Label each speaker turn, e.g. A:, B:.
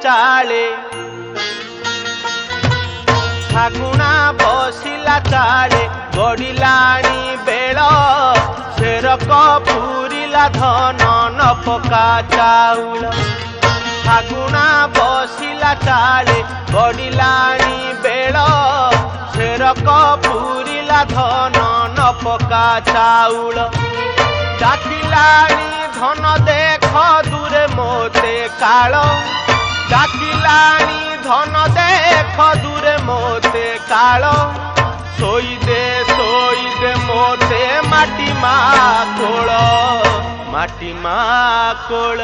A: चाले फागुणा बसिला चाले गड़िलाणी बेल शेरक पूरिला धन न पका चाउल फागुणा बसिला चाले गड़िलाणी बेल शेरक पूरिला धन न पका चाउल डाकिलाणी धन देख दूरे मोते काल डाकिलाणी धन देख दूरे मोते काल सोई दे मोते माटी मा कोल